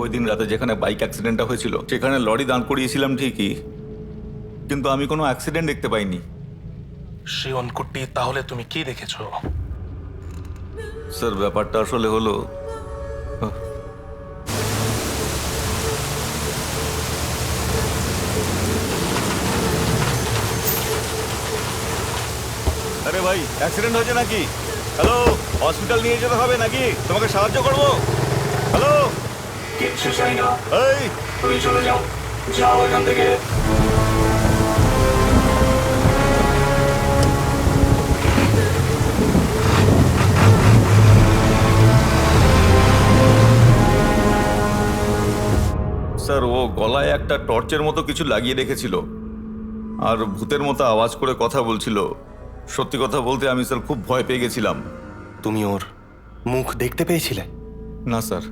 ওই দিন রাতে যেখানে বাইক অ্যাক্সিডেন্টটা হয়েছিল সেখানে লরি দাঁড় করিয়েছিলাম ঠিকই, কিন্তু আমি কোনো অ্যাক্সিডেন্ট দেখতে পাইনি। শিওনকুট্টি, তাহলে তুমি কি দেখেছো? স্যার ব্যাপারটা আসলে হলো, আরে ভাই অ্যাক্সিডেন্ট হয়েছে নাকি? হ্যালো, হসপিটাল নিয়ে যেতে হবে নাকি? তোমাকে সাহায্য করবো? হ্যালো, কিচ্ছু চাই না, এই তুমি চলে যাও, যাও এখান থেকে। স্যার ও গলায় একটা টর্চের মতো কিছু লাগিয়ে রেখেছিল আর ভূতের মতো আওয়াজ করে কথা বলছিল। সত্যি কথা বলতে আমি স্যার খুব ভয় পেয়ে গেছিলাম। তুমি ওর মুখ দেখতে পেয়েছিলে? না স্যার।